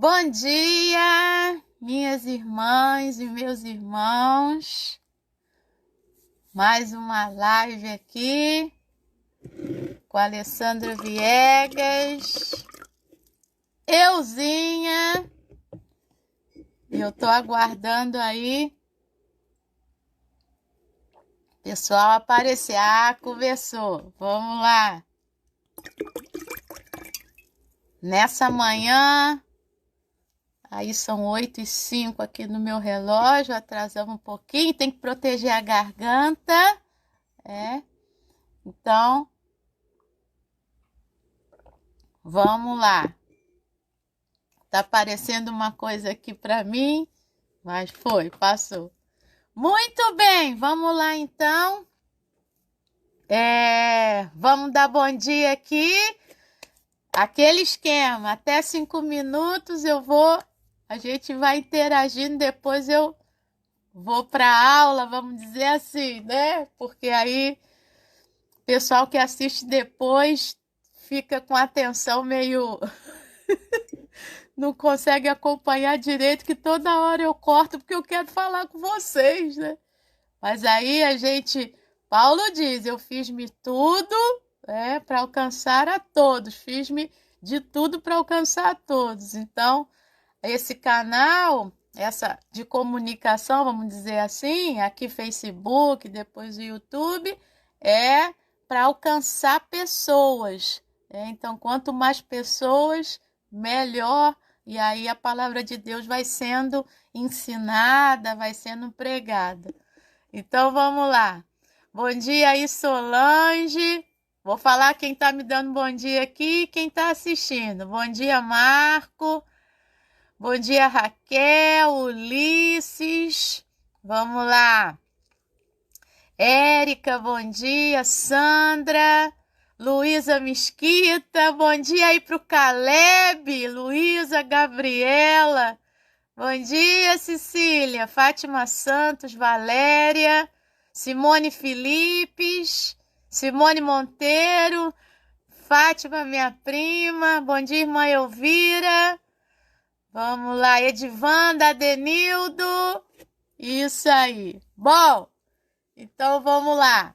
Bom dia, minhas irmãs e meus irmãos. Mais uma live aqui com a Alessandra Viegas, euzinha. Eu tô aguardando aí o pessoal aparecer. Conversou. Vamos lá. Nessa manhã, aí são 8h05 aqui no meu relógio, atrasamos um pouquinho, tem que proteger a garganta, Então, vamos lá. Tá aparecendo uma coisa aqui para mim, mas passou. Muito bem, vamos lá então. Vamos dar bom dia aqui. Aquele esquema, até 5 minutos a gente vai interagindo, depois eu vou para a aula, vamos dizer assim, né? Porque aí o pessoal que assiste depois fica com a atenção meio... não consegue acompanhar direito, que toda hora eu corto porque eu quero falar com vocês, né? Mas aí Paulo diz, eu fiz-me tudo para alcançar a todos, fiz-me de tudo para alcançar a todos. Então, esse canal, essa de comunicação, vamos dizer assim, aqui Facebook, depois o YouTube, é para alcançar pessoas. Então, quanto mais pessoas, melhor. E aí a palavra de Deus vai sendo ensinada, vai sendo pregada. Então, vamos lá. Bom dia aí, Solange. Vou falar quem está me dando bom dia aqui e quem está assistindo. Bom dia, Marco. Bom dia, Raquel, Ulisses. Vamos lá. Érica, bom dia. Sandra. Luísa Mesquita. Bom dia aí para o Caleb. Luísa, Gabriela. Bom dia, Cecília. Fátima Santos, Valéria. Simone Filipes. Simone Monteiro. Fátima, minha prima. Bom dia, irmã Elvira. Vamos lá, Edivanda, Adenildo. Isso aí. Bom, então vamos lá.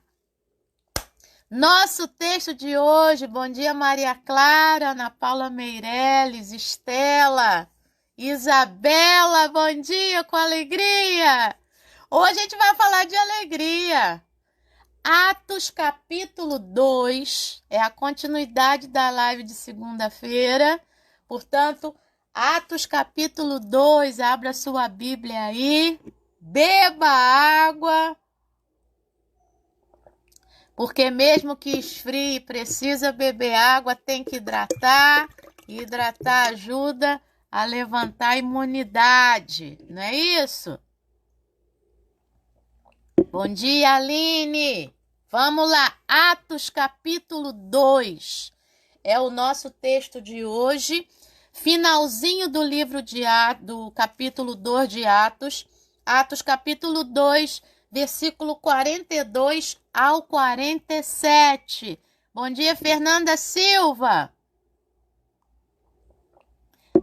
Nosso texto de hoje, bom dia Maria Clara, Ana Paula Meirelles, Estela, Isabela, bom dia, com alegria. Hoje a gente vai falar de alegria. Atos capítulo 2, é a continuidade da live de segunda-feira, portanto, Atos capítulo 2, abra sua Bíblia aí, beba água, porque mesmo que esfrie, precisa beber água, tem que hidratar, e hidratar ajuda a levantar a imunidade, não é isso? Bom dia, Aline! Vamos lá, Atos capítulo 2, é o nosso texto de hoje, finalzinho do livro do capítulo 2 de Atos, Atos capítulo 2, versículo 42 ao 47. Bom dia, Fernanda Silva.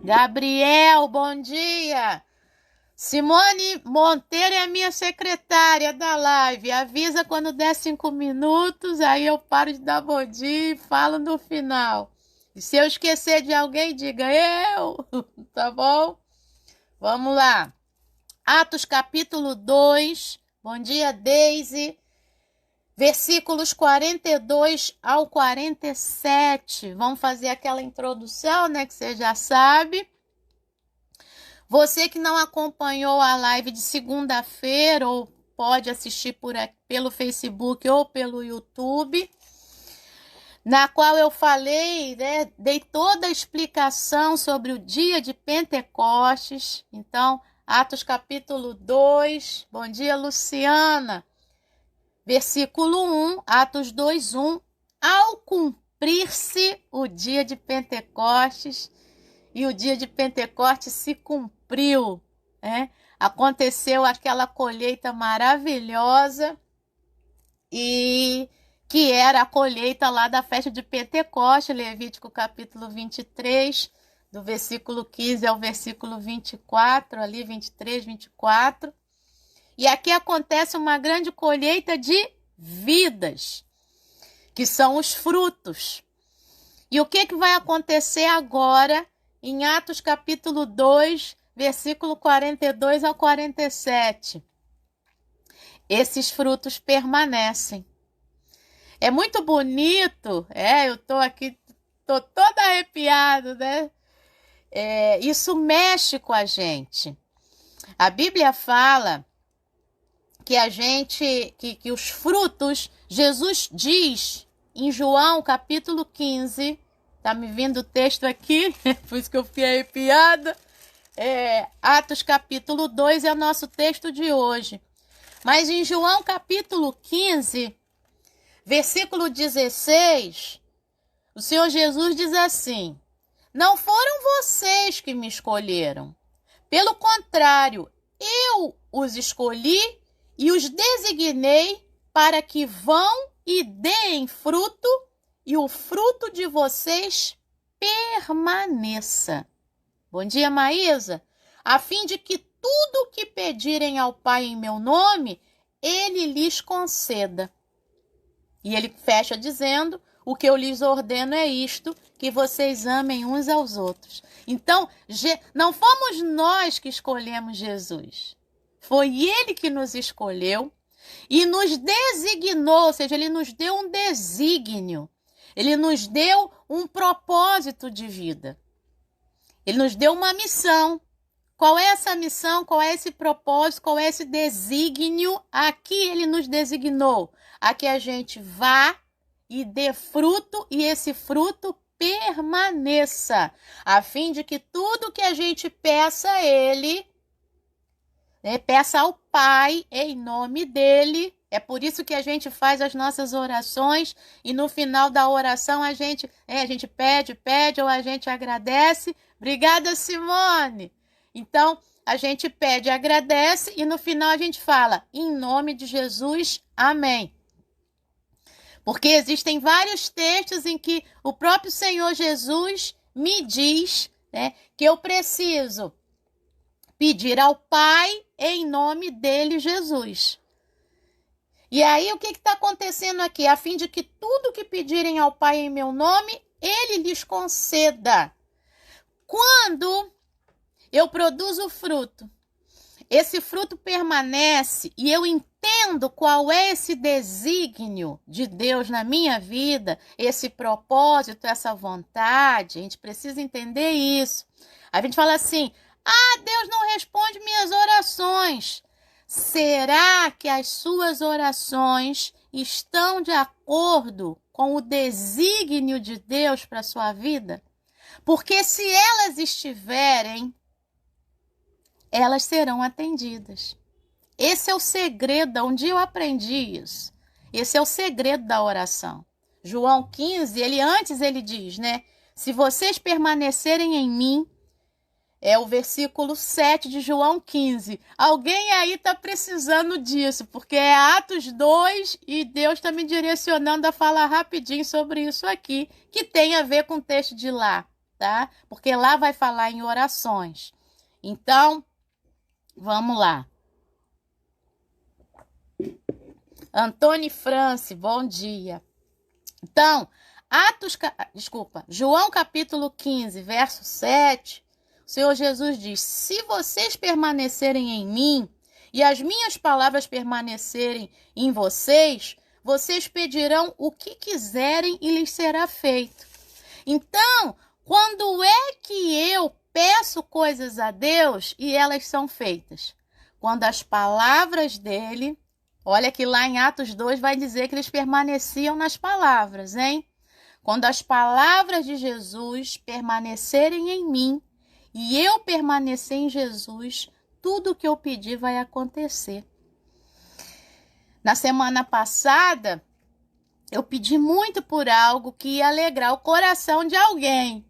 Gabriel, bom dia. Simone Monteiro é a minha secretária da live. Avisa quando der 5 minutos, aí eu paro de dar bom dia e falo no final. E se eu esquecer de alguém, diga eu, tá bom? Vamos lá. Atos capítulo 2, bom dia, Deise. Versículos 42 ao 47. Vamos fazer aquela introdução, né, que você já sabe. Você que não acompanhou a live de segunda-feira, ou pode assistir pelo Facebook ou pelo YouTube, na qual eu falei, né, dei toda a explicação sobre o dia de Pentecostes. Então, Atos capítulo 2, bom dia, Luciana. Versículo 1, Atos 2, 1, ao cumprir-se o dia de Pentecostes, e o dia de Pentecostes se cumpriu, né? Aconteceu aquela colheita maravilhosa, e que era a colheita lá da festa de Pentecostes, Levítico capítulo 23, do versículo 15 ao versículo 24, ali 23, 24. E aqui acontece uma grande colheita de vidas, que são os frutos. E o que vai acontecer agora em Atos capítulo 2, versículo 42 ao 47? Esses frutos permanecem. É muito bonito, eu tô aqui, tô toda arrepiada, né? Isso mexe com a gente. A Bíblia fala que que os frutos, Jesus diz em João capítulo 15, tá me vindo o texto aqui, por isso que eu fiquei arrepiada. Atos capítulo 2 é o nosso texto de hoje. Mas em João capítulo 15, versículo 16, o Senhor Jesus diz assim: não foram vocês que me escolheram. Pelo contrário, eu os escolhi e os designei para que vão e deem fruto, e o fruto de vocês permaneça. Bom dia, Maísa. A fim de que tudo o que pedirem ao Pai em meu nome, Ele lhes conceda. E ele fecha dizendo: o que eu lhes ordeno é isto, que vocês amem uns aos outros. Então, não fomos nós que escolhemos Jesus. Foi Ele que nos escolheu e nos designou, ou seja, Ele nos deu um desígnio. Ele nos deu um propósito de vida. Ele nos deu uma missão. Qual é essa missão? Qual é esse propósito? Qual é esse desígnio? Aqui Ele nos designou a que a gente vá e dê fruto, e esse fruto permaneça, a fim de que tudo que a gente peça a Ele, peça ao Pai em nome dEle. É por isso que a gente faz as nossas orações e no final da oração a gente pede ou a gente agradece. Obrigada, Simone! Então, a gente pede, agradece e no final a gente fala, em nome de Jesus, amém. Porque existem vários textos em que o próprio Senhor Jesus me diz, que eu preciso pedir ao Pai em nome dele, Jesus. E aí, o que está acontecendo aqui? A fim de que tudo que pedirem ao Pai em meu nome, Ele lhes conceda. Quando eu produzo fruto, esse fruto permanece e eu entendo qual é esse desígnio de Deus na minha vida, esse propósito, essa vontade. A gente precisa entender isso. A gente fala assim: Deus não responde minhas orações. Será que as suas orações estão de acordo com o desígnio de Deus para a sua vida? Porque se elas estiverem, elas serão atendidas. Esse é o segredo, um dia eu aprendi isso. Esse é o segredo da oração. João 15, ele diz, se vocês permanecerem em mim, é o versículo 7 de João 15. Alguém aí está precisando disso, porque é Atos 2 e Deus está me direcionando a falar rapidinho sobre isso aqui, que tem a ver com o texto de lá, tá? Porque lá vai falar em orações. Então, vamos lá. Antônio France, bom dia. Então, João capítulo 15, verso 7, o Senhor Jesus diz: se vocês permanecerem em mim e as minhas palavras permanecerem em vocês, vocês pedirão o que quiserem e lhes será feito. Então, quando é que eu peço coisas a Deus e elas são feitas? Quando as palavras dele, olha que lá em Atos 2 vai dizer que eles permaneciam nas palavras, hein? Quando as palavras de Jesus permanecerem em mim e eu permanecer em Jesus, tudo o que eu pedir vai acontecer. Na semana passada, eu pedi muito por algo que ia alegrar o coração de alguém,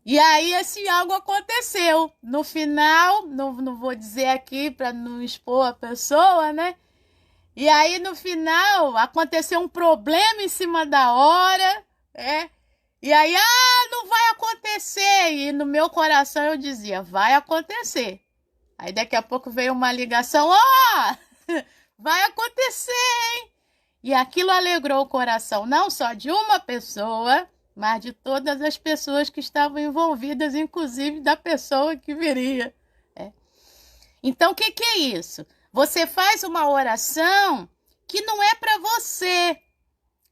E aí esse algo aconteceu. No final, não vou dizer aqui para não expor a pessoa, E aí no final aconteceu um problema em cima da hora, E aí, não vai acontecer acontecer. E no meu coração eu dizia, vai acontecer. Aí daqui a pouco veio uma ligação, vai acontecer, hein? E aquilo alegrou o coração não só de uma pessoa, mas de todas as pessoas que estavam envolvidas, inclusive da pessoa que viria. Então, o que é isso? Você faz uma oração que não é para você,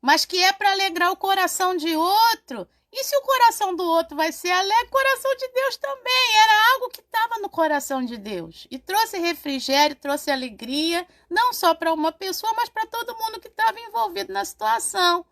mas que é para alegrar o coração de outro. E se o coração do outro vai ser alegre, o coração de Deus também. Era algo que estava no coração de Deus. E trouxe refrigério, trouxe alegria, não só para uma pessoa, mas para todo mundo que estava envolvido na situação.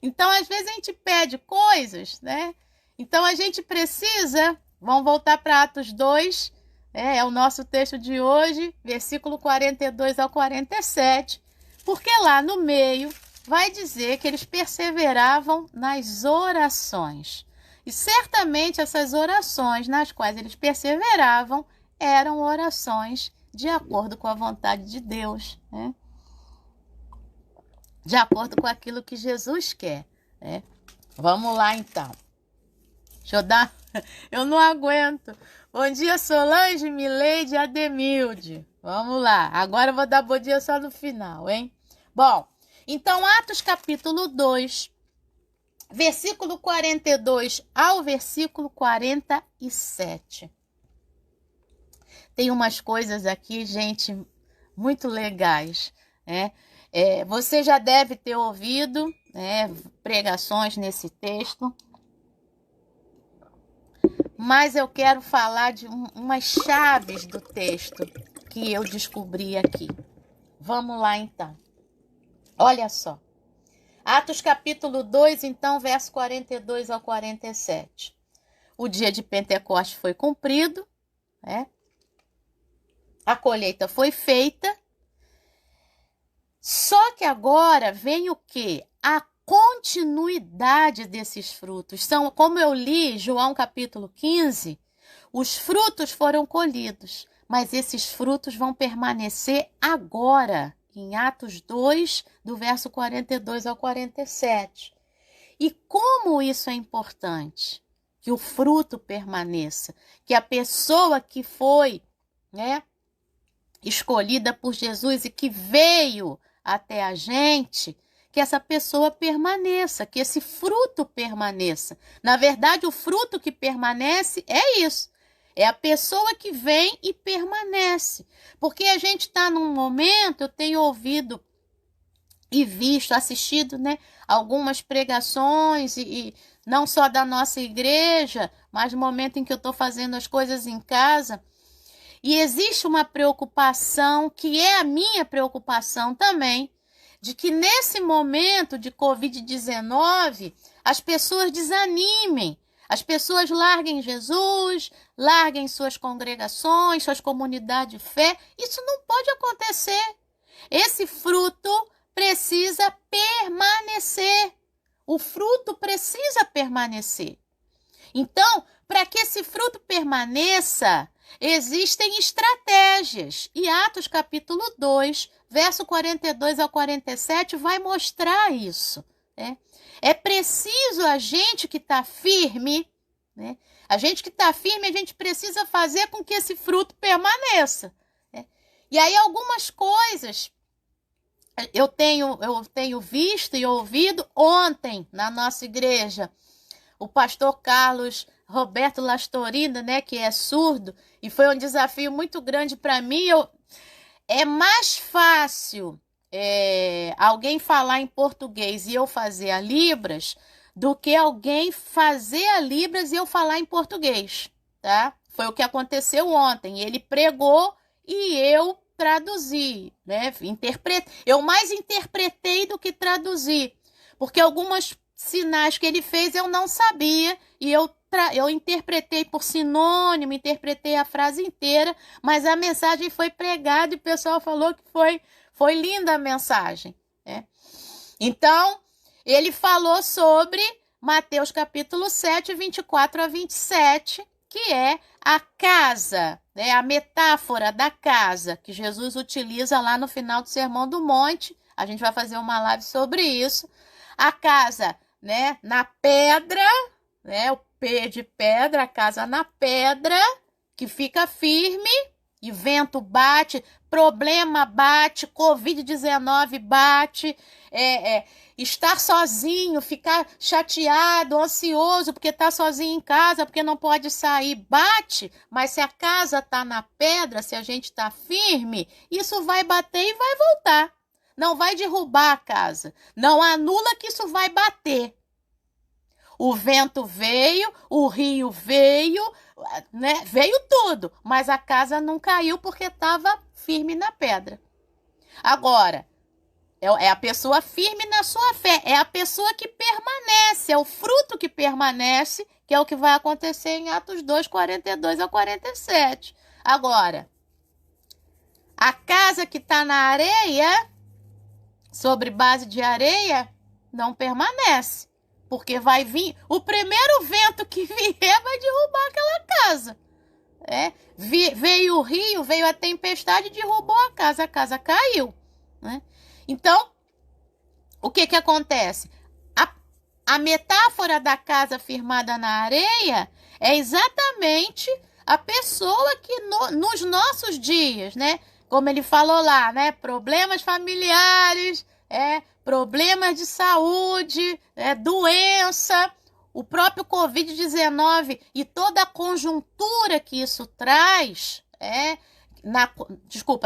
Então, às vezes, a gente pede coisas, né? Então, a gente precisa... Vamos voltar para Atos 2, é o nosso texto de hoje, versículo 42 ao 47. Porque lá no meio... vai dizer que eles perseveravam nas orações. E certamente essas orações nas quais eles perseveravam eram orações de acordo com a vontade de Deus, né? De acordo com aquilo que Jesus quer, né? Vamos lá então. Deixa eu dar... Eu não aguento. Bom dia, Solange, Mileide e Ademilde. Vamos lá. Agora eu vou dar bom dia só no final, hein? Bom... Então, Atos capítulo 2, versículo 42 ao versículo 47. Tem umas coisas aqui, gente, muito legais, né? Você já deve ter ouvido, né, pregações nesse texto, mas eu quero falar de umas chaves do texto que eu descobri aqui. Vamos lá, então. Olha só, Atos capítulo 2, então, verso 42 ao 47. O dia de Pentecostes foi cumprido, né? A colheita foi feita, só que agora vem o quê? A continuidade desses frutos. São, como eu li, João capítulo 15, os frutos foram colhidos, mas esses frutos vão permanecer agora, em Atos 2, do verso 42 ao 47. E como isso é importante? Que o fruto permaneça, que a pessoa que foi, né, escolhida por Jesus e que veio até a gente, que essa pessoa permaneça, que esse fruto permaneça. Na verdade, o fruto que permanece é isso. É a pessoa que vem e permanece. Porque a gente está num momento, eu tenho ouvido e visto, assistido, né, algumas pregações, e não só da nossa igreja, mas no momento em que eu estou fazendo as coisas em casa. E existe uma preocupação, que é a minha preocupação também, de que nesse momento de Covid-19, as pessoas desanimem. As pessoas larguem Jesus, larguem suas congregações, suas comunidades de fé. Isso não pode acontecer. Esse fruto precisa permanecer. O fruto precisa permanecer. Então, para que esse fruto permaneça, existem estratégias. E Atos capítulo 2, verso 42 ao 47 vai mostrar isso, né? É preciso a gente que está firme, né? A gente que está firme, a gente precisa fazer com que esse fruto permaneça, né? E aí algumas coisas eu tenho visto e ouvido ontem na nossa igreja. O pastor Carlos Roberto Lastorina, né, que é surdo, e foi um desafio muito grande para mim. É mais fácil alguém falar em português e eu fazer a Libras do que alguém fazer a Libras e eu falar em português, tá? Foi o que aconteceu ontem. Ele pregou e eu traduzi, né? Eu mais interpretei do que traduzi, porque algumas sinais que ele fez eu não sabia e eu interpretei por sinônimo, interpretei a frase inteira, mas a mensagem foi pregada e o pessoal falou que foi linda a mensagem, né? Então, ele falou sobre Mateus capítulo 7, 24 a 27, que é a casa, né? A metáfora da casa que Jesus utiliza lá no final do Sermão do Monte. A gente vai fazer uma live sobre isso. A casa, né, na pedra, né? O P de pedra, a casa na pedra, que fica firme, e vento bate, problema bate, Covid-19 bate, estar sozinho, ficar chateado, ansioso, porque está sozinho em casa, porque não pode sair, bate, mas se a casa está na pedra, se a gente está firme, isso vai bater e vai voltar. Não vai derrubar a casa. Não anula que isso vai bater. O vento veio, o rio veio, né? Veio tudo, mas a casa não caiu porque estava firme na pedra. Agora, é a pessoa firme na sua fé, é a pessoa que permanece, é o fruto que permanece, que é o que vai acontecer em Atos 2, 42 a 47. Agora, a casa que está na areia, sobre base de areia, não permanece. Porque vai vir, o primeiro vento que vier vai derrubar aquela casa. Veio o rio, veio a tempestade e derrubou a casa caiu. Né? Então, o que acontece? A metáfora da casa firmada na areia é exatamente a pessoa que nos nossos dias, né? Como ele falou lá, né? Problemas familiares, problemas de saúde, doença, o próprio Covid-19 e toda a conjuntura que isso traz,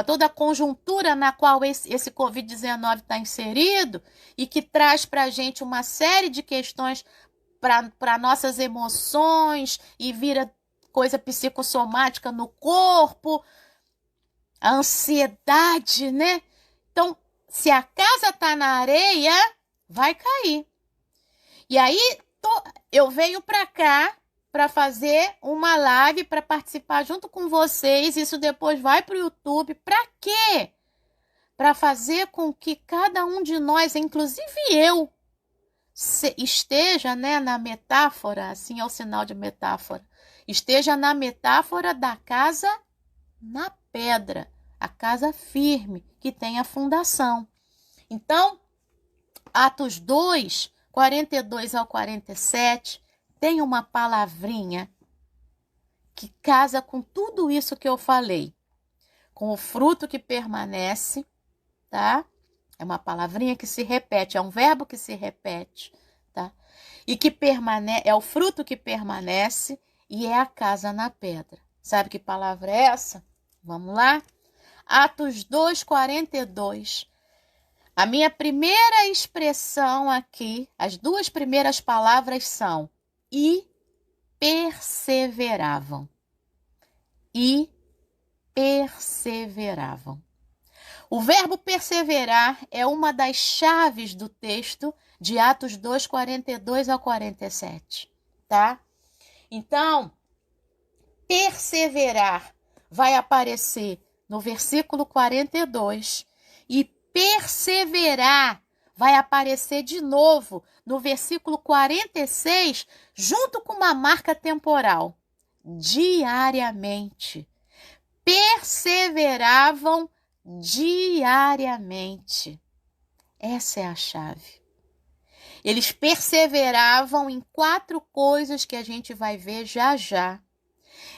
toda a conjuntura na qual esse Covid-19 está inserido e que traz para a gente uma série de questões para nossas emoções e vira coisa psicossomática no corpo, a ansiedade, né? Então, se a casa está na areia, vai cair. E aí, eu venho para cá para fazer uma live, para participar junto com vocês. Isso depois vai para o YouTube. Para quê? Para fazer com que cada um de nós, inclusive eu, esteja, né, na metáfora, assim é o sinal de metáfora, esteja na metáfora da casa na pedra, a casa firme, que tem a fundação. Então, Atos 2, 42 ao 47, tem uma palavrinha que casa com tudo isso que eu falei. Com o fruto que permanece, tá? É uma palavrinha que se repete, é um verbo que se repete, tá? E que permanece, é o fruto que permanece e é a casa na pedra. Sabe que palavra é essa? Vamos lá? Atos 2, 42. A minha primeira expressão aqui, as duas primeiras palavras são e perseveravam. E perseveravam. O verbo perseverar é uma das chaves do texto de Atos 2, 42 ao 47, tá? Então, perseverar vai aparecer no versículo 42 e perseverar vai aparecer de novo no versículo 46, junto com uma marca temporal. Diariamente. Perseveravam diariamente. Essa é a chave. Eles perseveravam em 4 coisas que a gente vai ver já já.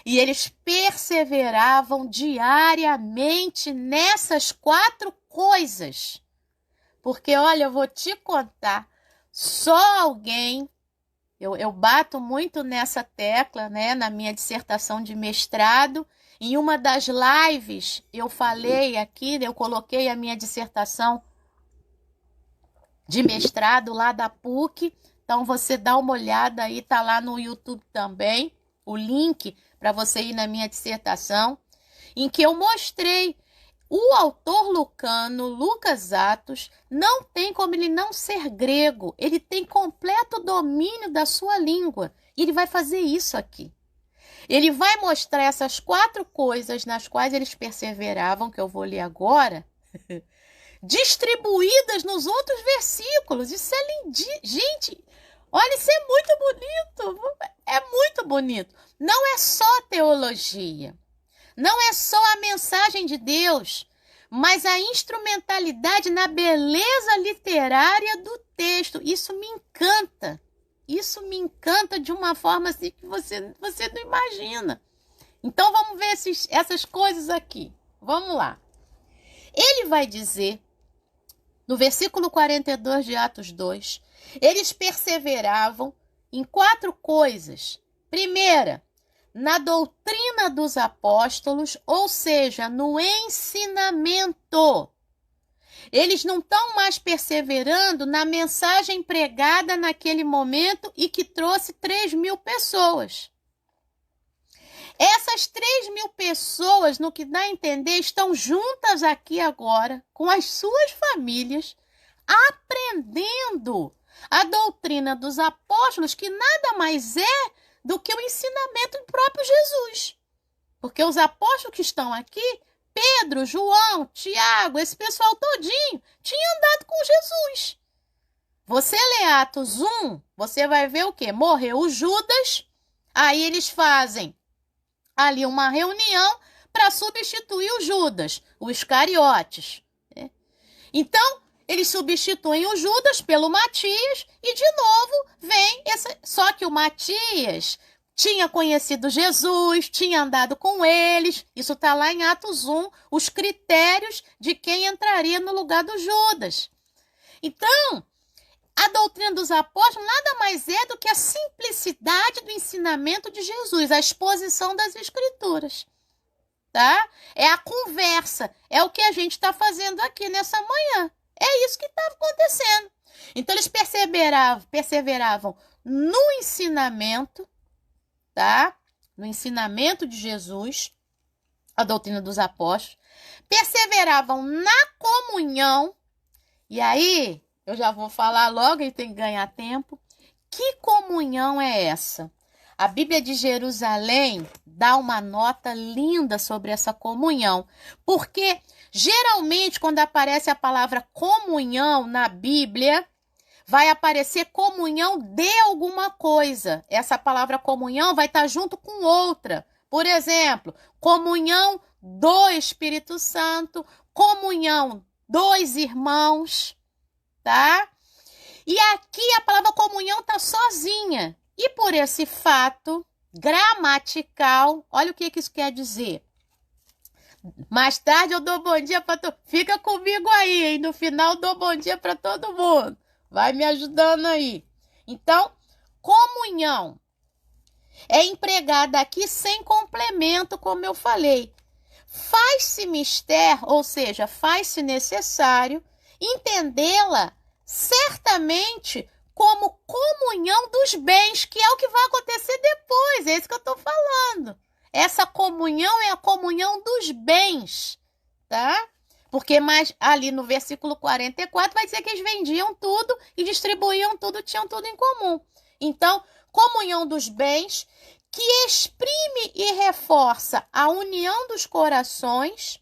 E eles perseveravam diariamente nessas 4 coisas. Porque, olha, eu vou te contar, só alguém, eu bato muito nessa tecla, né, na minha dissertação de mestrado. Em uma das lives, eu falei aqui, eu coloquei a minha dissertação de mestrado lá da PUC. Então, você dá uma olhada aí, tá lá no YouTube também, o link para você ir na minha dissertação, em que eu mostrei o autor lucano, Lucas Atos, não tem como ele não ser grego. Ele tem completo domínio da sua língua. E ele vai fazer isso aqui. Ele vai mostrar essas 4 coisas nas quais eles perseveravam, que eu vou ler agora, distribuídas nos outros versículos. Isso é lindíssimo. Gente, olha, isso é muito bonito. É muito bonito. Não é só teologia. Não é só a mensagem de Deus, mas a instrumentalidade na beleza literária do texto. Isso me encanta. Isso me encanta de uma forma assim que você não imagina. Então vamos ver essas coisas aqui. Vamos lá. Ele vai dizer, no versículo 42 de Atos 2, eles perseveravam em 4 coisas. Primeira, na doutrina dos apóstolos, ou seja, no ensinamento. Eles não estão mais perseverando na mensagem pregada naquele momento e que trouxe 3.000 pessoas. Essas 3.000 pessoas, no que dá a entender, estão juntas aqui agora, com as suas famílias, aprendendo a doutrina dos apóstolos, que nada mais é do que o ensinamento do próprio Jesus. Porque os apóstolos que estão aqui, Pedro, João, Tiago, esse pessoal todinho, tinha andado com Jesus. Você lê Atos 1, você vai ver o quê? Morreu o Judas, aí eles fazem ali uma reunião para substituir o Judas, o Iscariotes. Né? Então, eles substituem o Judas pelo Matias e, de novo, vem esse... Só que o Matias tinha conhecido Jesus, tinha andado com eles. Isso está lá em Atos 1, os critérios de quem entraria no lugar do Judas. Então, a doutrina dos apóstolos nada mais é do que a simplicidade do ensinamento de Jesus, a exposição das Escrituras. Tá? É a conversa, é o que a gente está fazendo aqui nessa manhã. É isso que estava acontecendo. Então, eles perseveravam no ensinamento, tá? No ensinamento de Jesus, a doutrina dos apóstolos, perseveravam na comunhão, e aí, eu já vou falar logo e tem que ganhar tempo. Que comunhão é essa? A Bíblia de Jerusalém dá uma nota linda sobre essa comunhão, porque geralmente quando aparece a palavra comunhão na Bíblia, vai aparecer comunhão de alguma coisa. Essa palavra comunhão vai estar junto com outra. Por exemplo, comunhão do Espírito Santo, comunhão dos irmãos, tá? E aqui a palavra comunhão está sozinha. E por esse fato gramatical, olha o que isso quer dizer. Mais tarde eu dou bom dia para todo mundo. Fica comigo aí, hein? No final eu dou bom dia para todo mundo. Vai me ajudando aí. Então, comunhão é empregada aqui sem complemento, como eu falei. Faz-se mister, ou seja, faz-se necessário entendê-la certamente como comunhão dos bens, que é o que vai acontecer depois, é isso que eu estou falando. Essa comunhão é a comunhão dos bens, tá? Porque mais ali no versículo 44 vai dizer que eles vendiam tudo e distribuíam tudo, tinham tudo em comum. Então, comunhão dos bens que exprime e reforça a união dos corações,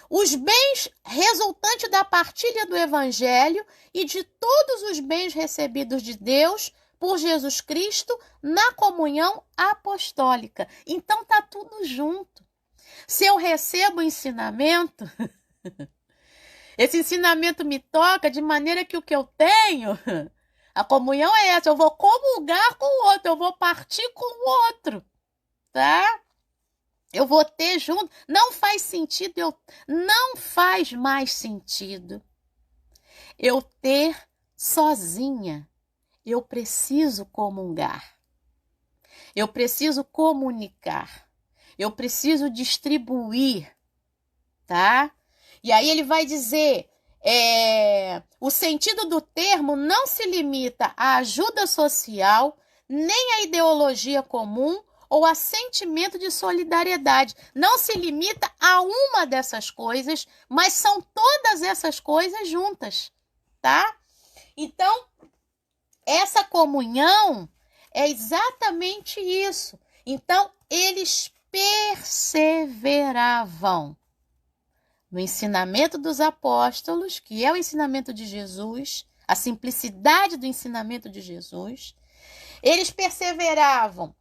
os bens resultantes da partilha do Evangelho e de todos os bens recebidos de Deus por Jesus Cristo na comunhão apostólica. Então tá tudo junto. Se eu recebo o ensinamento, esse ensinamento me toca de maneira que o que eu tenho, a comunhão é essa, eu vou comungar com o outro, eu vou partir com o outro, tá? Eu vou ter junto, não faz sentido, não faz mais sentido eu ter sozinha. Eu preciso comungar, eu preciso comunicar, eu preciso distribuir, tá? E aí ele vai dizer, o sentido do termo não se limita à ajuda social, nem à ideologia comum, ou a sentimento de solidariedade. Não se limita a uma dessas coisas, mas são todas essas coisas juntas, tá? Então, essa comunhão é exatamente isso. Então, eles perseveravam no ensinamento dos apóstolos, que é o ensinamento de Jesus, a simplicidade do ensinamento de Jesus. Eles perseveravam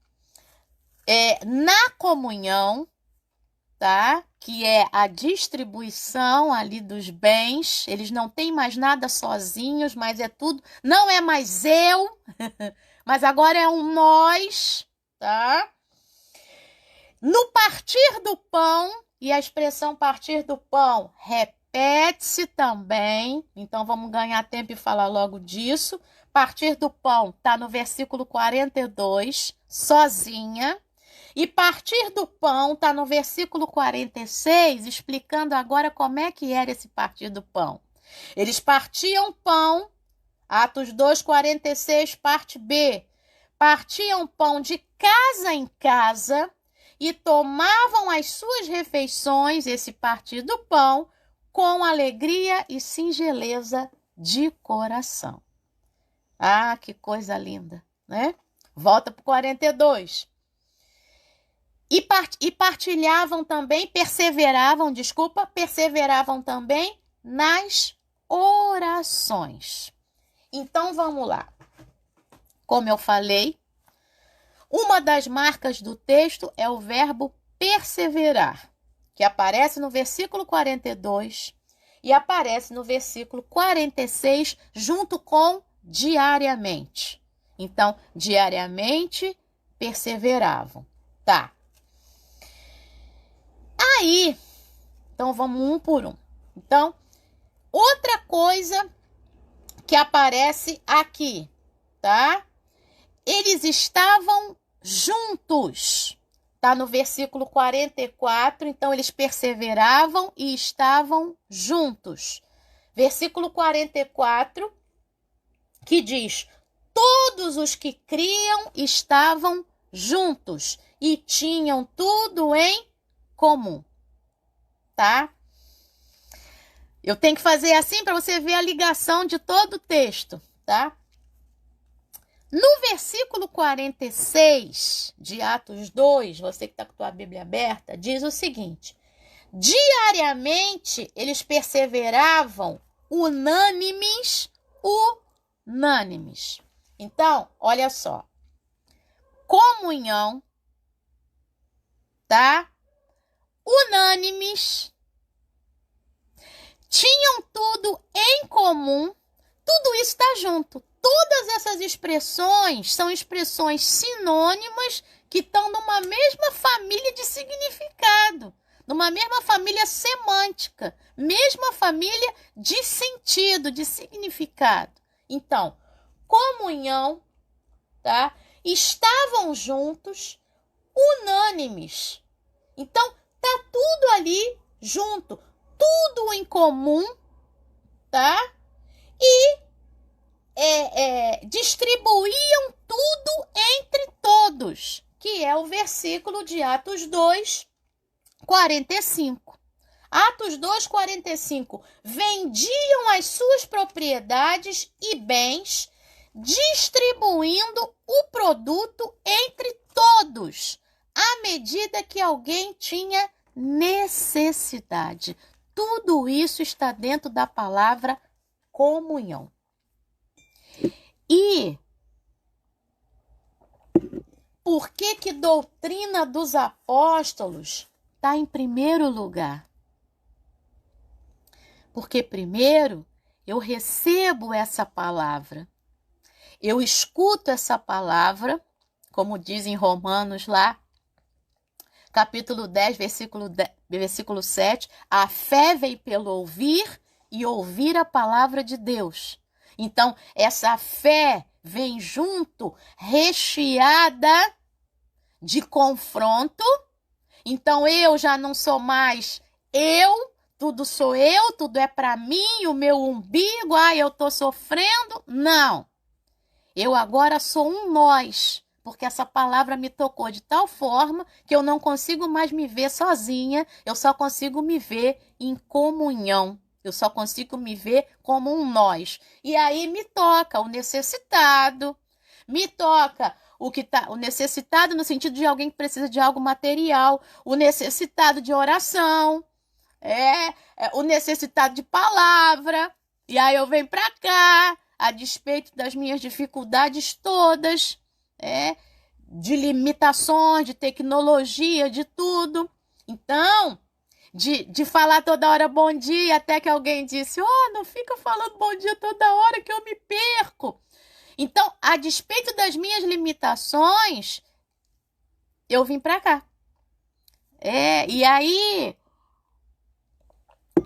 na comunhão, tá? Que é a distribuição ali dos bens. Eles não têm mais nada sozinhos, mas é tudo. Não é mais eu, mas agora é um nós, tá? No partir do pão, e a expressão partir do pão repete-se também, então vamos ganhar tempo e falar logo disso. Partir do pão está no versículo 42, sozinha. E partir do pão está no versículo 46, explicando agora como é que era esse partir do pão. Eles partiam pão, Atos 2, 46, parte B. Partiam pão de casa em casa e tomavam as suas refeições, esse partir do pão, com alegria e singeleza de coração. Ah, que coisa linda, né? Volta para o 42. E partilhavam também, perseveravam também nas orações. Então, vamos lá. Como eu falei, uma das marcas do texto é o verbo perseverar, que aparece no versículo 42 e aparece no versículo 46, junto com diariamente. Então, diariamente perseveravam. Tá. Aí, então vamos um por um. Então, outra coisa que aparece aqui, tá? Eles estavam juntos. Tá no versículo 44, então eles perseveravam e estavam juntos. Versículo 44, que diz: todos os que criam estavam juntos e tinham tudo em comum, tá? Eu tenho que fazer assim para você ver a ligação de todo o texto, tá? No versículo 46 de Atos 2, você que está com a tua Bíblia aberta, diz o seguinte: diariamente eles perseveravam unânimes. Então, olha só. Comunhão, tá? Unânimes. Tinham tudo em comum. Tudo isso está junto. Todas essas expressões são expressões sinônimas que estão numa mesma família de significado, numa mesma família semântica, mesma família de sentido, de significado. Então, comunhão, tá? Estavam juntos, unânimes. Então, tá tudo ali junto, tudo em comum, tá? E distribuíam tudo entre todos, que é o versículo de Atos 2, 45. Atos 2, 45. Vendiam as suas propriedades e bens, distribuindo o produto entre todos, à medida que alguém tinha necessidade. Tudo isso está dentro da palavra comunhão. E por que doutrina dos apóstolos está em primeiro lugar? Porque primeiro eu recebo essa palavra, eu escuto essa palavra, como diz em Romanos lá, capítulo 10, versículo 7, a fé vem pelo ouvir e ouvir a palavra de Deus. Então, essa fé vem junto, recheada de confronto. Então, eu já não sou mais tudo sou eu, tudo é para mim, o meu umbigo, eu tô sofrendo. Não. Eu agora sou um nós, porque essa palavra me tocou de tal forma que eu não consigo mais me ver sozinha, eu só consigo me ver em comunhão. Eu só consigo me ver como um nós. E aí me toca o necessitado, me toca o necessitado no sentido de alguém que precisa de algo material, o necessitado de oração, o necessitado de palavra. E aí eu venho para cá, a despeito das minhas dificuldades todas, de limitações, de tecnologia, de tudo. Então, de falar toda hora bom dia, até que alguém disse, não fica falando bom dia toda hora que eu me perco. Então, a despeito das minhas limitações, eu vim para cá. E aí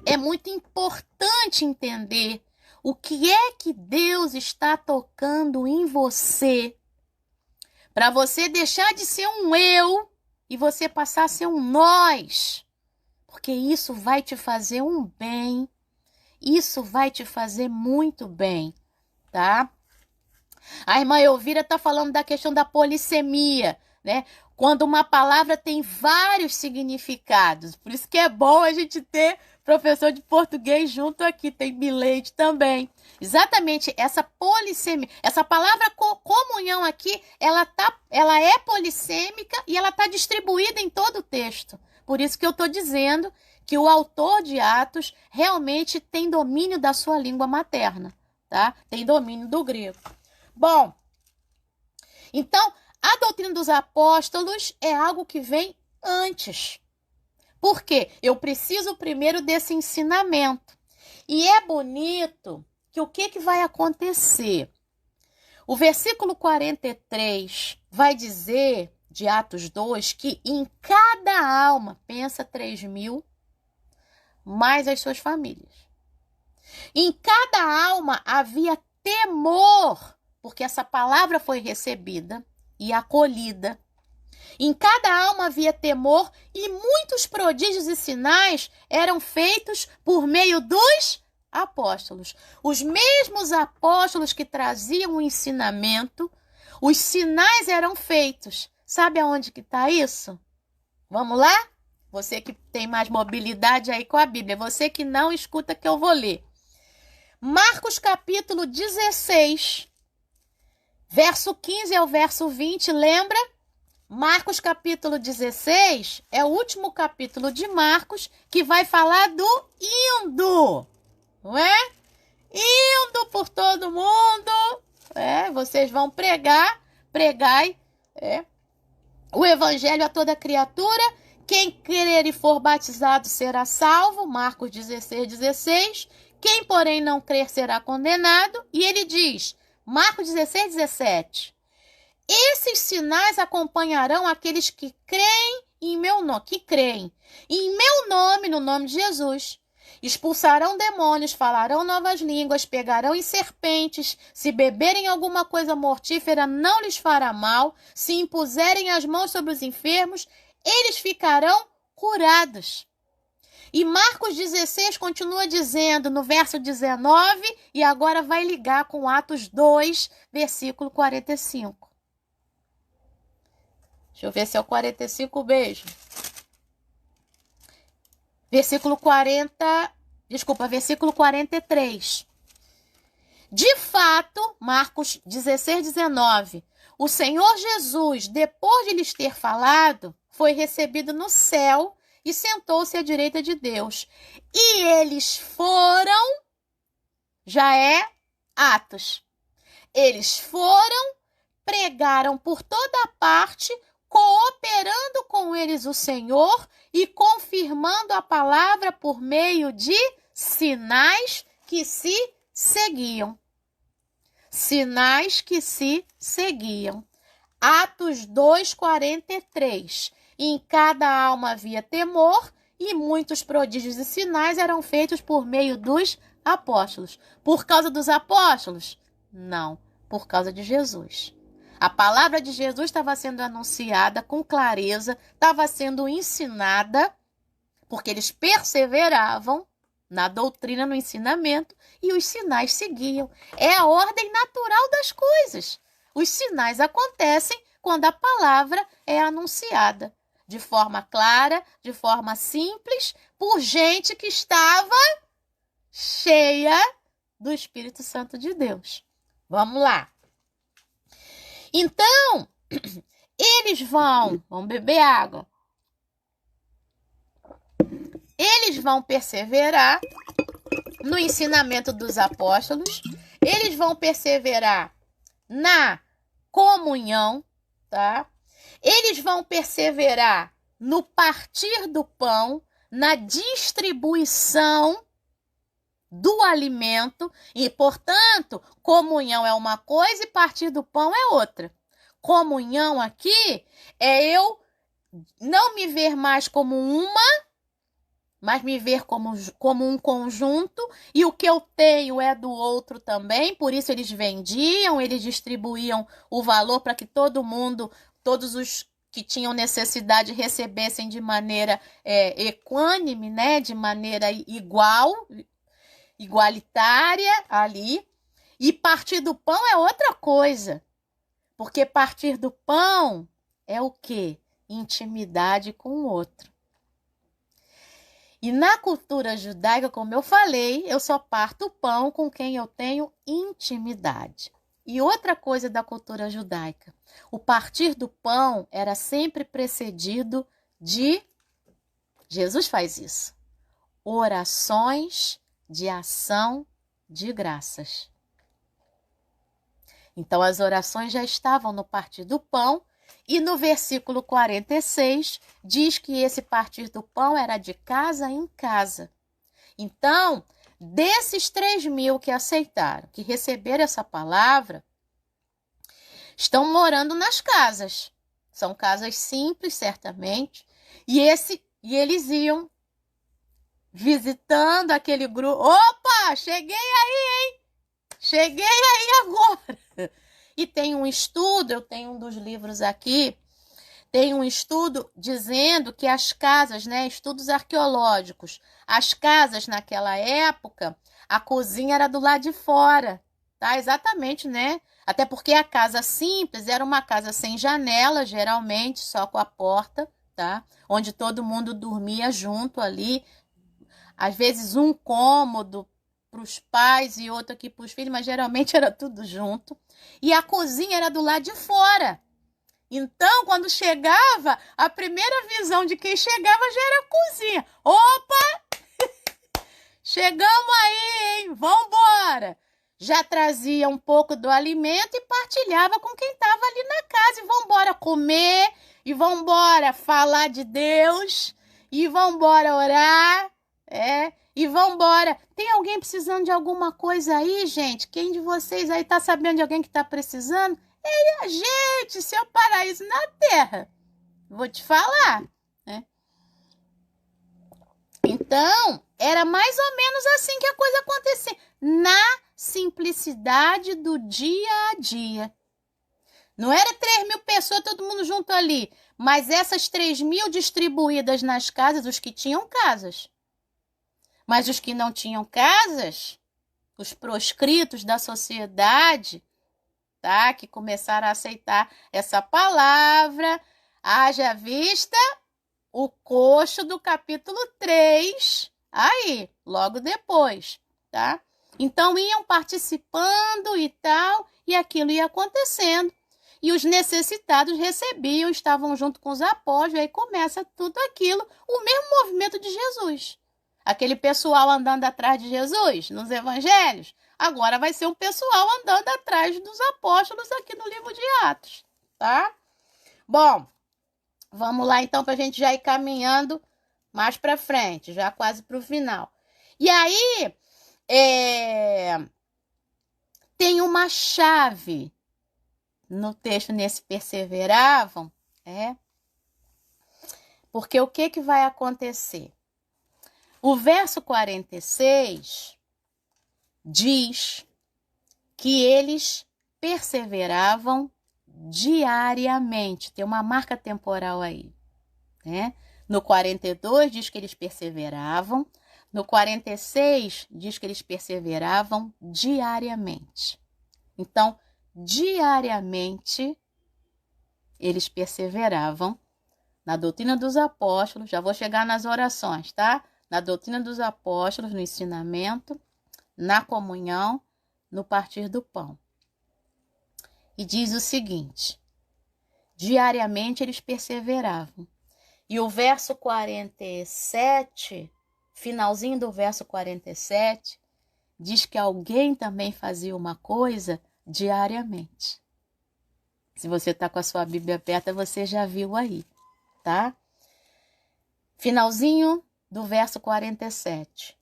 é muito importante entender o que é que Deus está tocando em você, para você deixar de ser um eu e você passar a ser um nós, porque isso vai te fazer um bem, isso vai te fazer muito bem, tá? A irmã Elvira está falando da questão da polissemia, né? Quando uma palavra tem vários significados. Por isso que é bom a gente ter professor de português junto aqui. Tem bilhete também. Exatamente essa polissemia. Essa palavra comunhão aqui, ela é polissêmica e ela está distribuída em todo o texto. Por isso que eu estou dizendo que o autor de Atos realmente tem domínio da sua língua materna, tá? Tem domínio do grego. Bom, então, a doutrina dos apóstolos é algo que vem antes. Por quê? Eu preciso primeiro desse ensinamento. E é bonito que o que vai acontecer? O versículo 43 vai dizer, de Atos 2, que em cada alma, pensa 3.000, mais as suas famílias. Em cada alma havia temor, porque essa palavra foi recebida e acolhida. Em cada alma havia temor e muitos prodígios e sinais eram feitos por meio dos apóstolos. Os mesmos apóstolos que traziam o ensinamento, os sinais eram feitos. Sabe aonde que está isso? Vamos lá? Você que tem mais mobilidade aí com a Bíblia, você que não escuta que eu vou ler. Marcos capítulo 16, verso 15 ao verso 20, lembra? Marcos capítulo 16 é o último capítulo de Marcos que vai falar do indo, não é? Indo por todo mundo, vocês vão pregai o evangelho a toda criatura. Quem crer e for batizado será salvo, Marcos 16, 16. Quem, porém, não crer será condenado. E ele diz, Marcos 16, 17. Esses sinais acompanharão aqueles que creem em meu nome, em meu nome, no nome de Jesus. Expulsarão demônios, falarão novas línguas, pegarão em serpentes, se beberem alguma coisa mortífera não lhes fará mal, se impuserem as mãos sobre os enfermos, eles ficarão curados. E Marcos 16 continua dizendo no verso 19, e agora vai ligar com Atos 2, versículo 45. Deixa eu ver se é o 45 mesmo. Versículo 43. De fato, Marcos 16, 19, o Senhor Jesus, depois de lhes ter falado, foi recebido no céu e sentou-se à direita de Deus. E eles foram, já é Atos. Eles foram, pregaram por toda parte, cooperando com eles o Senhor e confirmando a palavra por meio de sinais que se seguiam. Sinais que se seguiam. Atos 2, 43. Em cada alma havia temor e muitos prodígios e sinais eram feitos por meio dos apóstolos. Por causa dos apóstolos? Não, por causa de Jesus. A palavra de Jesus estava sendo anunciada com clareza, estava sendo ensinada, porque eles perseveravam na doutrina, no ensinamento, e os sinais seguiam. É a ordem natural das coisas. Os sinais acontecem quando a palavra é anunciada de forma clara, de forma simples, por gente que estava cheia do Espírito Santo de Deus. Vamos lá. Então, eles vão beber água. Eles vão perseverar no ensinamento dos apóstolos. Eles vão perseverar na comunhão, tá? Eles vão perseverar no partir do pão, na distribuição do alimento e, portanto, comunhão é uma coisa e partir do pão é outra. Comunhão aqui é eu não me ver mais como uma, mas me ver como um conjunto, e o que eu tenho é do outro também, por isso eles vendiam, eles distribuíam o valor para que todo mundo, todos os que tinham necessidade recebessem de maneira equânime, né? De maneira igualitária ali. E partir do pão é outra coisa, porque partir do pão é o quê? Intimidade com o outro. E na cultura judaica, como eu falei, eu só parto o pão com quem eu tenho intimidade. E outra coisa da cultura judaica, o partir do pão era sempre precedido de, Jesus faz isso, orações de ação de graças. Então as orações já estavam no partir do pão, e no versículo 46 diz que esse partir do pão era de casa em casa. Então, desses 3.000 que aceitaram, que receberam essa palavra, estão morando nas casas. São casas simples, certamente. E eles iam visitando aquele grupo. Opa, cheguei aí, hein? Cheguei aí agora. E tem um estudo, eu tenho um dos livros aqui, tem um estudo dizendo que as casas, né, estudos arqueológicos, as casas naquela época, a cozinha era do lado de fora, tá? Exatamente, né? Até porque a casa simples era uma casa sem janela, geralmente, só com a porta, tá? Onde todo mundo dormia junto ali, às vezes um cômodo para os pais e outro aqui para os filhos, mas geralmente era tudo junto. E a cozinha era do lado de fora. Então, quando chegava, a primeira visão de quem chegava já era a cozinha. Opa! Chegamos aí, hein? Vambora! Já trazia um pouco do alimento e partilhava com quem estava ali na casa. E vambora comer, e vambora falar de Deus, e vambora orar, e vambora. Tem alguém precisando de alguma coisa aí, gente? Quem de vocês aí tá sabendo de alguém que tá precisando? É a gente, seu paraíso na terra. Vou te falar, né? Então, era mais ou menos assim que a coisa acontecia. Na simplicidade do dia a dia. Não era 3.000 pessoas, todo mundo junto ali. Mas essas 3.000 distribuídas nas casas, os que tinham casas. Mas os que não tinham casas, os proscritos da sociedade, tá? Que começaram a aceitar essa palavra, haja vista o coxo do capítulo 3, aí, logo depois, tá? Então iam participando e tal, e aquilo ia acontecendo. E os necessitados recebiam, estavam junto com os apóstolos, e aí começa tudo aquilo, o mesmo movimento de Jesus. Aquele pessoal andando atrás de Jesus nos evangelhos, agora vai ser um pessoal andando atrás dos apóstolos aqui no livro de Atos, tá? Bom, vamos lá então para a gente já ir caminhando mais para frente, já quase para o final. E aí, tem uma chave no texto nesse perseveravam, porque o que vai acontecer? O verso 46 diz que eles perseveravam diariamente. Tem uma marca temporal aí, né? No 42 diz que eles perseveravam. No 46 diz que eles perseveravam diariamente. Então, diariamente, eles perseveravam na doutrina dos apóstolos. Já vou chegar nas orações, tá? Na doutrina dos apóstolos, no ensinamento, na comunhão, no partir do pão. E diz o seguinte: diariamente eles perseveravam. E o verso 47, finalzinho do verso 47, diz que alguém também fazia uma coisa diariamente. Se você está com a sua Bíblia aberta, você já viu aí, tá? Finalzinho do verso 47.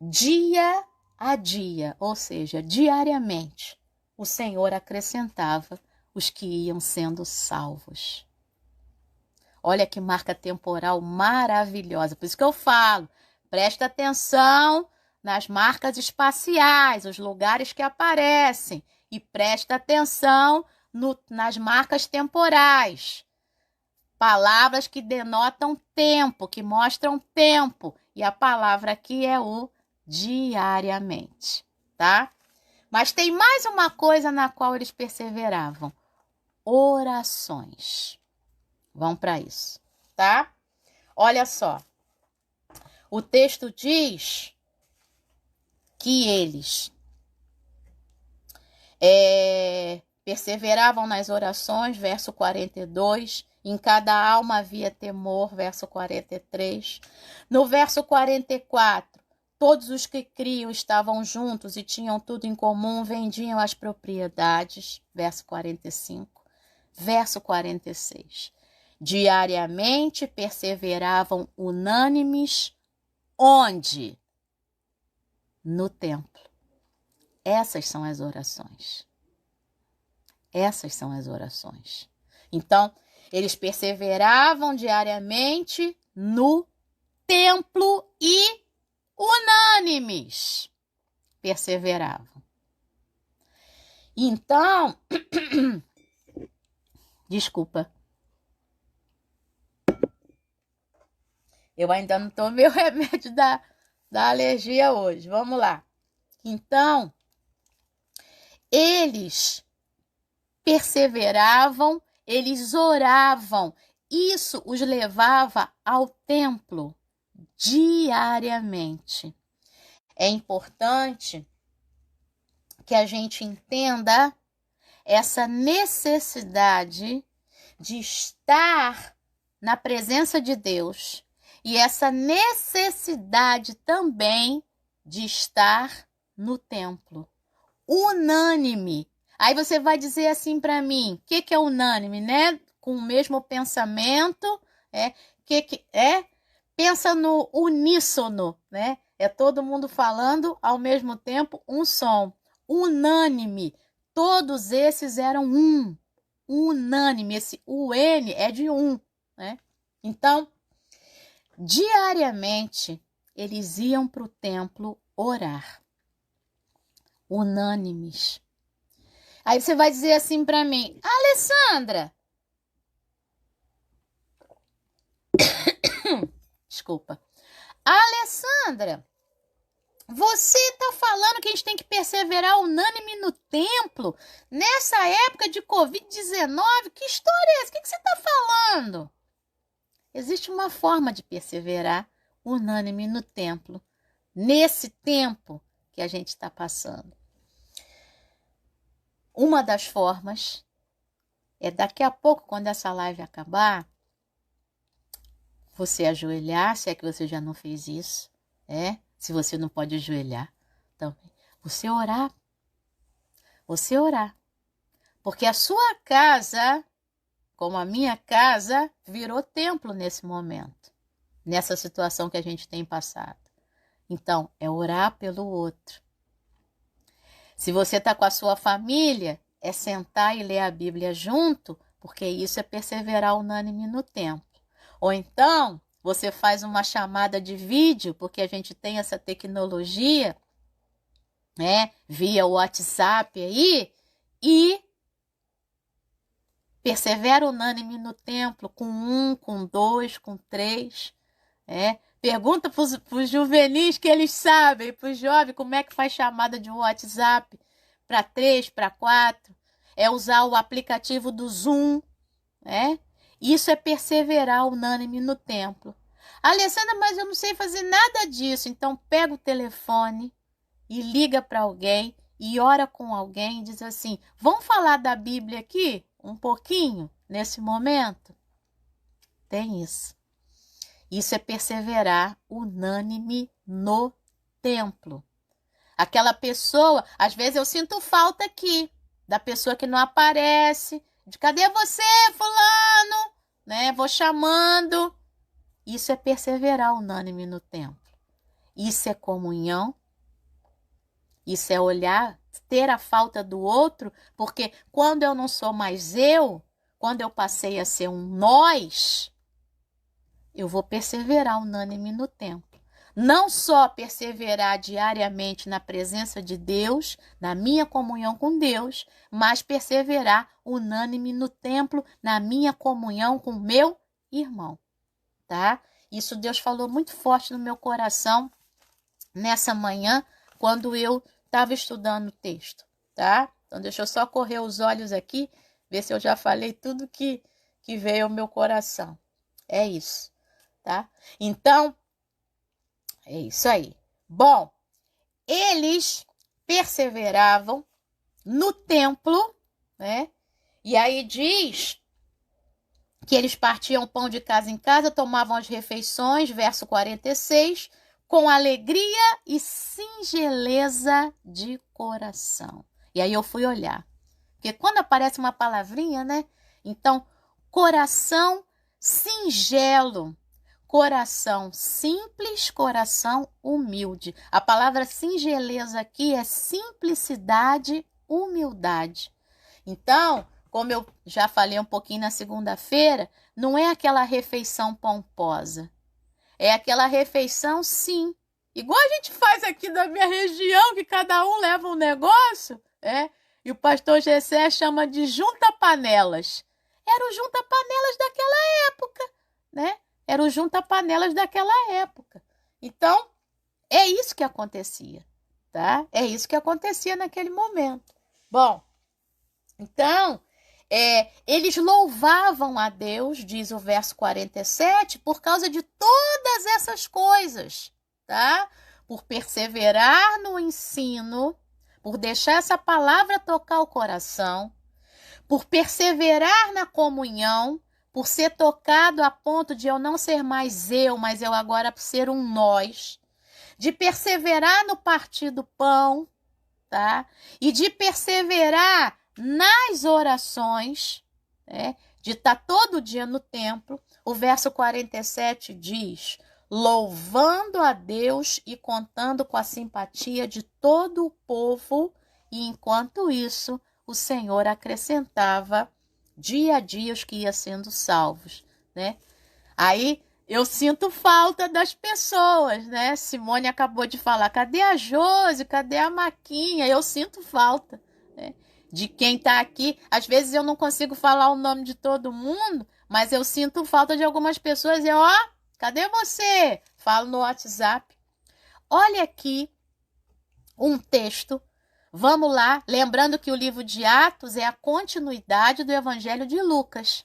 dia a dia, ou seja, diariamente, o Senhor acrescentava os que iam sendo salvos. Olha que marca temporal maravilhosa. Por isso que eu falo, presta atenção nas marcas espaciais, os lugares que aparecem, e presta atenção nas marcas temporais. Palavras que denotam tempo, que mostram tempo. E a palavra aqui é o diariamente, tá? Mas tem mais uma coisa na qual eles perseveravam: orações. Vão para isso, tá? Olha só. O texto diz que eles perseveravam nas orações, verso 42. Em cada alma havia temor, verso 43. No verso 44, todos os que criam estavam juntos e tinham tudo em comum, vendiam as propriedades, verso 45. Verso 46. Diariamente perseveravam unânimes, onde? No templo. Essas são as orações. Essas são as orações. Então, eles perseveravam diariamente no templo e unânimes perseveravam. Então, desculpa, eu ainda não tomei o remédio da alergia hoje. Vamos lá. Então, eles perseveravam, eles oravam. Isso os levava ao templo diariamente. É importante que a gente entenda essa necessidade de estar na presença de Deus e essa necessidade também de estar no templo. Unânime. Aí você vai dizer assim para mim, o que é unânime, né? Com o mesmo pensamento, pensa no uníssono, né? É todo mundo falando ao mesmo tempo um som. Unânime. Todos esses eram um. Unânime. Esse UN é de um, né? Então, diariamente, eles iam para o templo orar. Unânimes. Aí você vai dizer assim para mim, Alessandra, desculpa, Alessandra, você está falando que a gente tem que perseverar unânime no templo nessa época de Covid-19? Que história é essa? O que você está falando? Existe uma forma de perseverar unânime no templo, nesse tempo que a gente está passando. Uma das formas é daqui a pouco, quando essa live acabar, você ajoelhar, se é que você já não fez isso, se você não pode ajoelhar, também. Você orar. Você orar. Porque a sua casa, como a minha casa, virou templo nesse momento, nessa situação que a gente tem passado. Então, é orar pelo outro. Se você está com a sua família, é sentar e ler a Bíblia junto, porque isso é perseverar unânime no templo. Ou então, você faz uma chamada de vídeo, porque a gente tem essa tecnologia, via WhatsApp aí, e persevera unânime no templo, com 1, com 2, com 3. Pergunta para os juvenis que eles sabem, para os jovens, como é que faz chamada de WhatsApp para 3, para 4. É usar o aplicativo do Zoom. Isso é perseverar unânime no templo. Alessandra, mas eu não sei fazer nada disso. Então pega o telefone e liga para alguém e ora com alguém e diz assim, vamos falar da Bíblia aqui um pouquinho nesse momento? Tem isso. Isso é perseverar unânime no templo. Aquela pessoa, às vezes eu sinto falta aqui, da pessoa que não aparece, de cadê você, fulano? Vou chamando. Isso é perseverar unânime no templo. Isso é comunhão? Isso é olhar, ter a falta do outro, porque quando eu não sou mais eu, quando eu passei a ser um nós, eu vou perseverar unânime no templo. Não só perseverar diariamente na presença de Deus, na minha comunhão com Deus, mas perseverar unânime no templo, na minha comunhão com meu irmão, tá? Isso Deus falou muito forte no meu coração nessa manhã, quando eu estava estudando o texto, tá? Então deixa eu só correr os olhos aqui, ver se eu já falei tudo que veio ao meu coração. É isso, tá? Então, é isso aí. Bom, eles perseveravam no templo, né? E aí diz que eles partiam pão de casa em casa, tomavam as refeições, verso 46, com alegria e singeleza de coração. E aí eu fui olhar. Porque quando aparece uma palavrinha, né? Então, coração singelo, coração simples, coração humilde. A palavra singeleza aqui é simplicidade, humildade. Então, como eu já falei um pouquinho na segunda-feira, não é aquela refeição pomposa. É aquela refeição, sim. Igual a gente faz aqui na minha região, que cada um leva um negócio, e o pastor Gessé chama de junta-panelas. Era o junta-panelas daquela época, né? Era o junta-panelas daquela época. Então, é isso que acontecia, tá? É isso que acontecia naquele momento. Bom, então, eles louvavam a Deus, diz o verso 47, por causa de todas essas coisas, tá? Por perseverar no ensino, por deixar essa palavra tocar o coração, por perseverar na comunhão, por ser tocado a ponto de eu não ser mais eu, mas eu agora ser um nós, de perseverar no partir do pão, tá? E de perseverar nas orações, de estar todo dia no templo. O verso 47 diz: louvando a Deus e contando com a simpatia de todo o povo, e enquanto isso, o Senhor acrescentava dia a dia os que iam sendo salvos, né? Aí eu sinto falta das pessoas, né? Simone acabou de falar, cadê a Josi? Cadê a Maquinha? Eu sinto falta, né? De quem tá aqui. Às vezes eu não consigo falar o nome de todo mundo, mas eu sinto falta de algumas pessoas. Cadê você? Falo no WhatsApp. Olha aqui um texto. Vamos lá. Lembrando que o livro de Atos é a continuidade do Evangelho de Lucas.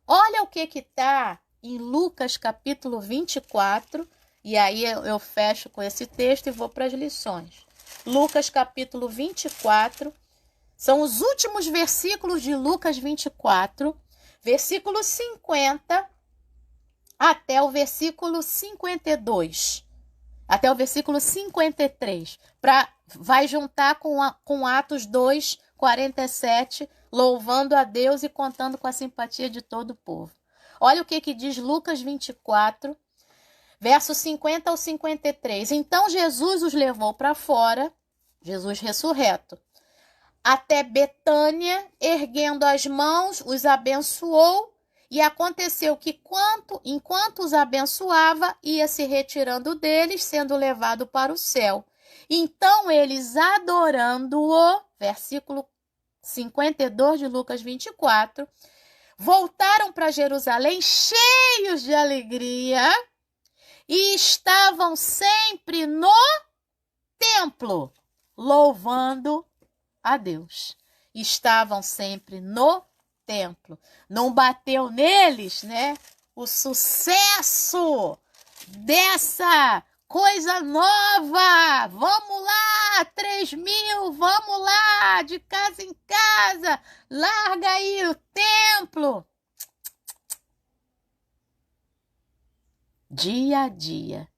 Olha o que está em Lucas capítulo 24, e aí eu fecho com esse texto e vou para as lições. Lucas capítulo 24, são os últimos versículos de Lucas 24, versículo 50 até o versículo 52, até o versículo 53, vai juntar com Atos 2, 47, louvando a Deus e contando com a simpatia de todo o povo. Olha o que diz Lucas 24, versos 50 ao 53. Então Jesus os levou para fora, Jesus ressurreto, até Betânia, erguendo as mãos, os abençoou, e aconteceu que enquanto os abençoava, ia se retirando deles, sendo levado para o céu. Então eles, adorando-o, versículo 52 de Lucas 24, voltaram para Jerusalém cheios de alegria e estavam sempre no templo, louvando a Deus. Estavam sempre no templo. Não bateu neles, né? O sucesso dessa coisa nova. Vamos lá, 3.000, vamos lá, de casa em casa. Larga aí o templo. Dia a dia,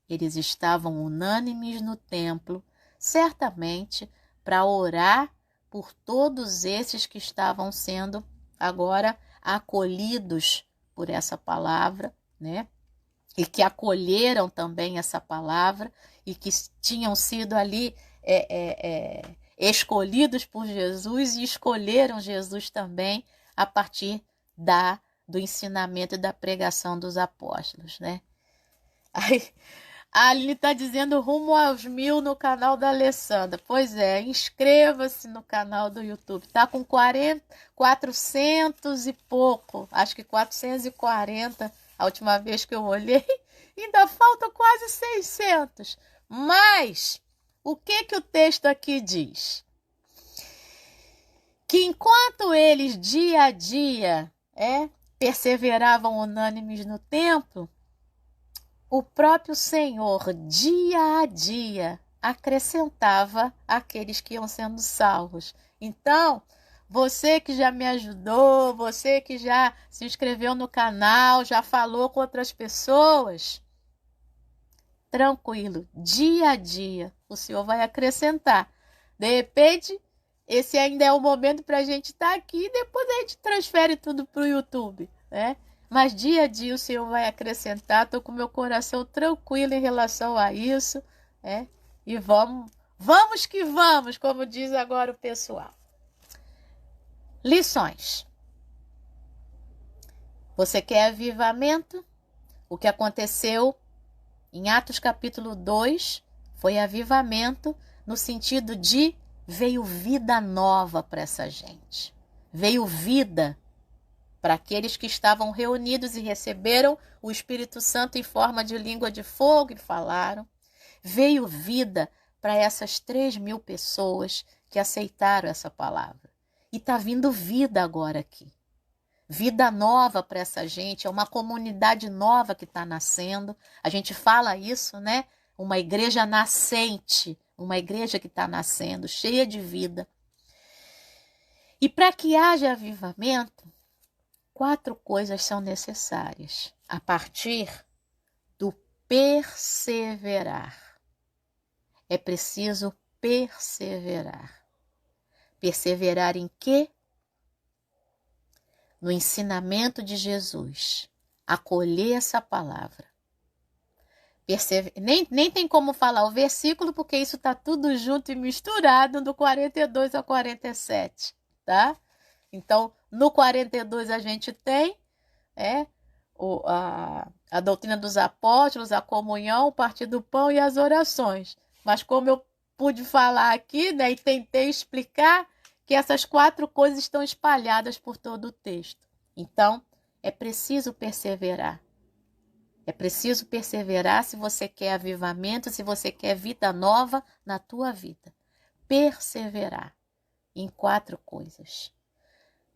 eles estavam unânimes no templo, certamente para orar por todos esses que estavam sendo agora acolhidos por essa palavra, né? e que acolheram também essa palavra e que tinham sido ali escolhidos por Jesus e escolheram Jesus também a partir do ensinamento e da pregação dos apóstolos, né? Aí, a Aline está dizendo rumo aos 1000 no canal da Alessandra. Pois é, inscreva-se no canal do YouTube. Está com 400 e pouco, acho que 440 a última vez que eu olhei. Ainda falta quase 600. Mas o que o texto aqui diz? Que enquanto eles dia a dia perseveravam unânimes no templo, o próprio Senhor, dia a dia, acrescentava aqueles que iam sendo salvos. Então, você que já me ajudou, você que já se inscreveu no canal, já falou com outras pessoas, tranquilo, dia a dia, o Senhor vai acrescentar. De repente, esse ainda é o momento para a gente estar aqui e depois a gente transfere tudo para o YouTube, né? Mas dia a dia o Senhor vai acrescentar. Estou com meu coração tranquilo em relação a isso, né? E vamos que vamos, como diz agora o pessoal. Lições. Você quer avivamento? O que aconteceu em Atos capítulo 2 foi avivamento no sentido de veio vida nova para essa gente. Veio vida para aqueles que estavam reunidos e receberam o Espírito Santo em forma de língua de fogo e falaram. Veio vida para essas 3.000 pessoas que aceitaram essa palavra. E está vindo vida agora aqui. Vida nova para essa gente, é uma comunidade nova que está nascendo. A gente fala isso, né? Uma igreja nascente, uma igreja que está nascendo, cheia de vida. E para que haja avivamento, 4 coisas são necessárias a partir do perseverar. É preciso perseverar. Perseverar em quê? No ensinamento de Jesus. Acolher essa palavra. Nem tem como falar o versículo, porque isso está tudo junto e misturado do 42 ao 47, tá? Então, no 42 a gente tem a doutrina dos apóstolos, a comunhão, o partir do pão e as orações. Mas como eu pude falar aqui, né, e tentei explicar, que essas 4 coisas estão espalhadas por todo o texto. Então, é preciso perseverar. É preciso perseverar se você quer avivamento, se você quer vida nova na tua vida. Perseverar em 4 coisas.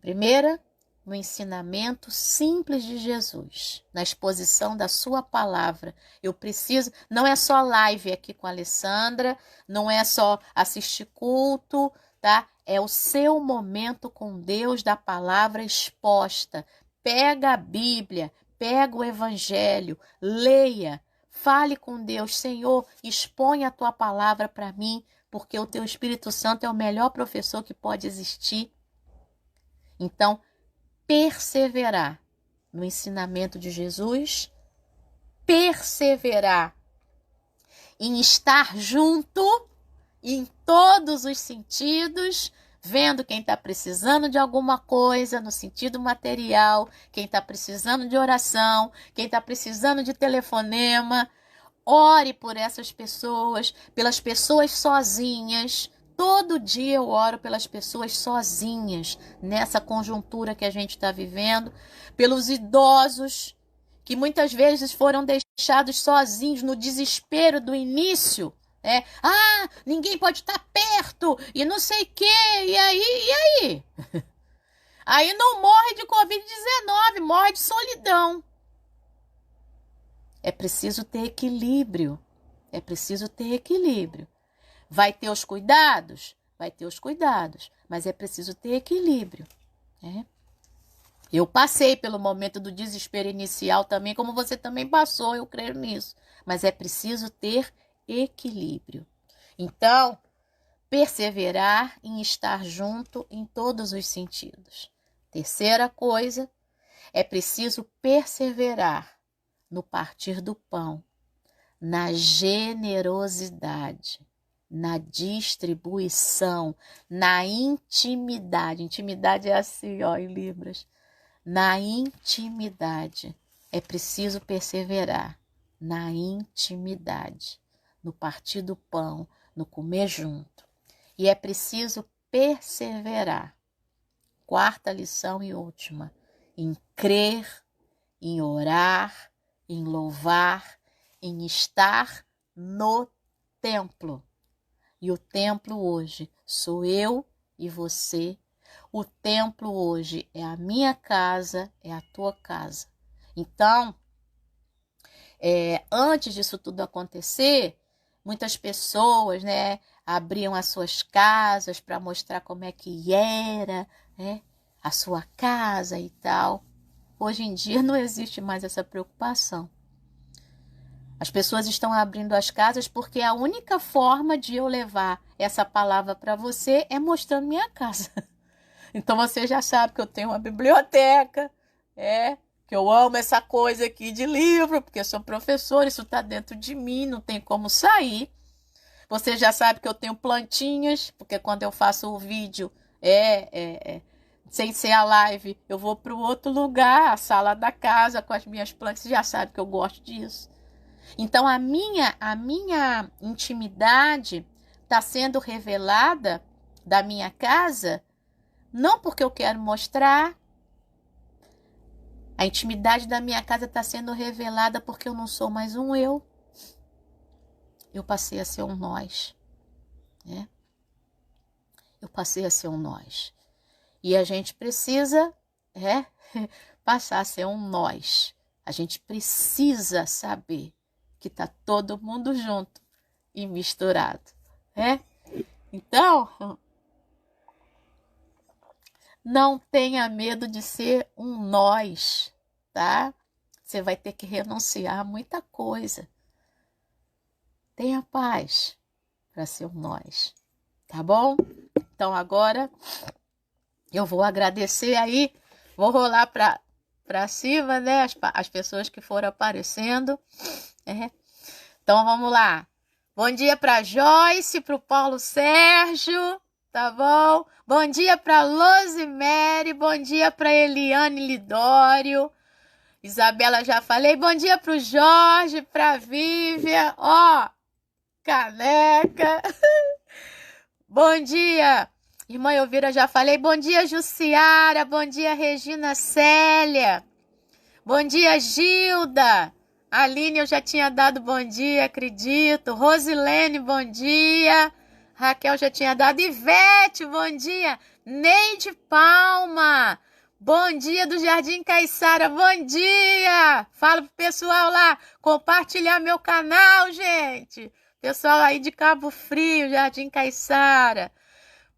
Primeira, no ensinamento simples de Jesus, na exposição da sua palavra. Eu preciso, não é só live aqui com a Alessandra, não é só assistir culto, tá? É o seu momento com Deus da palavra exposta. Pega a Bíblia, pega o Evangelho, leia, fale com Deus. Senhor, expõe a tua palavra para mim, porque o teu Espírito Santo é o melhor professor que pode existir. Então, perseverar no ensinamento de Jesus, perseverar em estar junto em todos os sentidos, vendo quem está precisando de alguma coisa no sentido material, quem está precisando de oração, quem está precisando de telefonema. Ore por essas pessoas, pelas pessoas sozinhas. Todo dia eu oro pelas pessoas sozinhas, nessa conjuntura que a gente está vivendo, pelos idosos, que muitas vezes foram deixados sozinhos no desespero do início. Ninguém pode estar perto, e não sei o quê, e aí? Aí não morre de Covid-19, morre de solidão. É preciso ter equilíbrio, é preciso ter equilíbrio. Vai ter os cuidados? Vai ter os cuidados, mas é preciso ter equilíbrio. Eu passei pelo momento do desespero inicial também, como você também passou, eu creio nisso. Mas é preciso ter equilíbrio. Então, perseverar em estar junto em todos os sentidos. Terceira coisa, é preciso perseverar no partir do pão, na generosidade, na distribuição, na intimidade. Intimidade é assim, ó, em Libras. Na intimidade. É preciso perseverar na intimidade, no partir do pão, no comer junto. E é preciso perseverar. Quarta lição e última. Em crer, em orar, em louvar, em estar no templo. E o templo hoje sou eu e você. O templo hoje é a minha casa, é a tua casa. Então, antes disso tudo acontecer, muitas pessoas, né, abriam as suas casas para mostrar como é que era, né, a sua casa e tal. Hoje em dia não existe mais essa preocupação. As pessoas estão abrindo as casas porque a única forma de eu levar essa palavra para você é mostrando minha casa. Então você já sabe que eu tenho uma biblioteca, que eu amo essa coisa aqui de livro, porque eu sou professora, isso está dentro de mim, não tem como sair. Você já sabe que eu tenho plantinhas, porque quando eu faço o vídeo, sem ser a live, eu vou para o outro lugar, a sala da casa, com as minhas plantas. Você já sabe que eu gosto disso. Então, a minha intimidade está sendo revelada da minha casa, não porque eu quero mostrar. A intimidade da minha casa está sendo revelada porque eu não sou mais um eu. Eu passei a ser um nós. Né? Eu passei a ser um nós. E a gente precisa passar a ser um nós. A gente precisa saber que está todo mundo junto e misturado. Então, não tenha medo de ser um nós, tá? Você vai ter que renunciar a muita coisa. Tenha paz para ser um nós, tá bom? Então agora eu vou agradecer aí, vou rolar para cima, né? As pessoas que foram aparecendo. Então vamos lá. Bom dia para Joyce, para o Paulo Sérgio, tá bom? Bom dia para Rosemary, bom dia para Eliane Lidório, Isabela já falei, bom dia para o Jorge, para Vívia, caneca, bom dia, irmã Elvira já falei, bom dia Jussiara, bom dia Regina Célia, bom dia Gilda, Aline eu já tinha dado bom dia, acredito, Rosilene, bom dia, Raquel já tinha dado, Ivete, bom dia, Neide Palma, bom dia do Jardim Caiçara, bom dia, fala pro pessoal lá, compartilhar meu canal, gente, pessoal aí de Cabo Frio, Jardim Caiçara,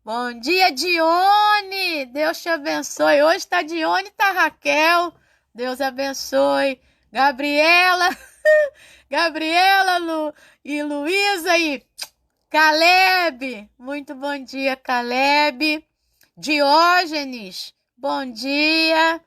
bom dia Dione, Deus te abençoe, hoje tá Dione, tá Raquel, Deus abençoe, Gabriela, Lu, e Luísa e Caleb, muito bom dia, Caleb. Diógenes, bom dia.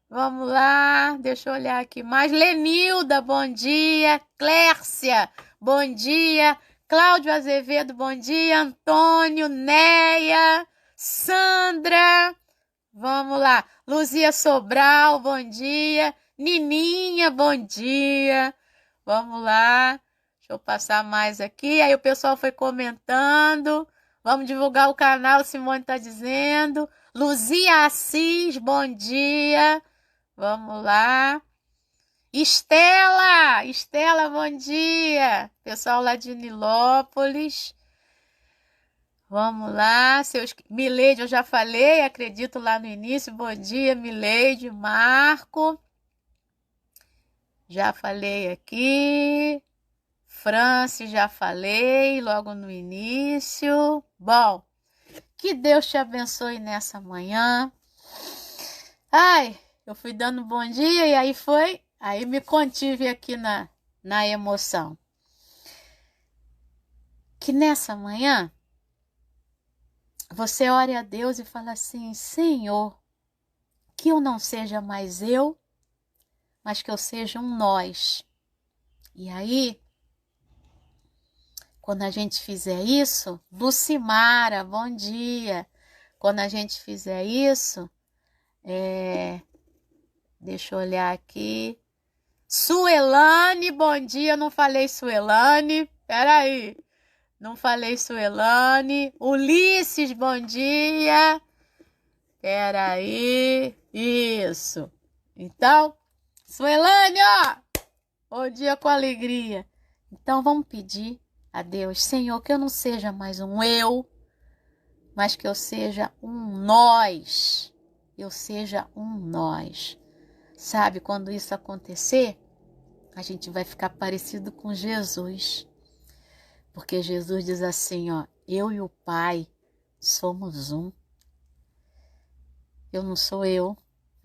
Vamos lá, deixa eu olhar aqui mais. Lenilda, bom dia. Clércia, bom dia. Cláudio Azevedo, bom dia. Antônio, Neia, Sandra, vamos lá. Luzia Sobral, bom dia. Nininha, bom dia. Vamos lá. Deixa eu passar mais aqui. Aí o pessoal foi comentando. Vamos divulgar o canal, Simone está dizendo. Luzia Assis, bom dia. Vamos lá. Estela, bom dia. Pessoal lá de Nilópolis. Vamos lá. Mileide, eu já falei, acredito lá no início. Bom dia, Mileide, Marco. Já falei aqui. Francis, já falei logo no início. Bom, que Deus te abençoe nessa manhã. Ai, eu fui dando bom dia e aí me contive aqui na emoção. Que nessa manhã você ore a Deus e fala assim, Senhor, que eu não seja mais eu, mas que eu seja um nós. E aí, quando a gente fizer isso, Lucimara, bom dia. Quando a gente fizer isso, deixa eu olhar aqui. Suelane, bom dia. Não falei Suelane. Peraí. Não falei Suelane. Ulisses, bom dia. Peraí. Isso. Então, Suelane, ó. Bom dia com alegria. Então, vamos pedir a Deus, Senhor, que eu não seja mais um eu, mas que eu seja um nós. Eu seja um nós. Sabe, quando isso acontecer, a gente vai ficar parecido com Jesus. Porque Jesus diz assim, ó, eu e o Pai somos um. Eu não sou eu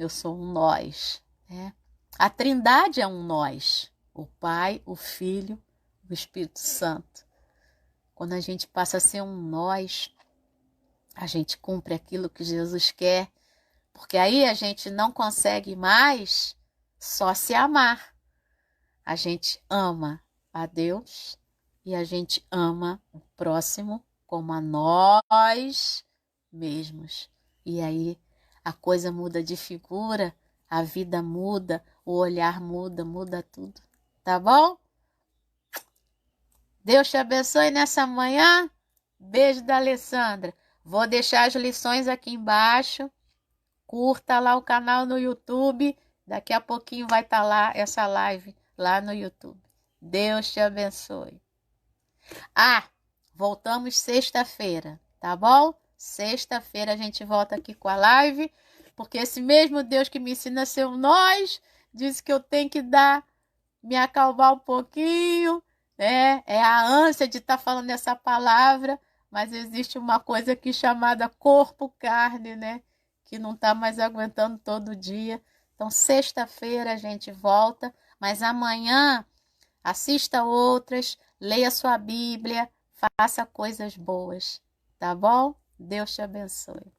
sou um nós. Né? A Trindade é um nós. O Pai, o Filho, o Espírito Santo. Quando a gente passa a ser um nós, a gente cumpre aquilo que Jesus quer. Porque aí a gente não consegue mais só se amar. A gente ama a Deus e a gente ama o próximo como a nós mesmos. E aí a coisa muda de figura, a vida muda, o olhar muda, muda tudo. Tá bom? Deus te abençoe nessa manhã. Beijo da Alessandra. Vou deixar as lições aqui embaixo. Curta lá o canal no YouTube. Daqui a pouquinho vai estar lá essa live lá no YouTube. Deus te abençoe. Voltamos sexta-feira, tá bom? Sexta-feira a gente volta aqui com a live, porque esse mesmo Deus que me ensina a ser um nós, disse que eu tenho que me acalmar um pouquinho, né? É a ânsia de estar falando essa palavra, mas existe uma coisa aqui chamada corpo-carne, né? Que não está mais aguentando todo dia. Então, sexta-feira a gente volta, mas amanhã assista outras, leia sua Bíblia, faça coisas boas, tá bom? Deus te abençoe.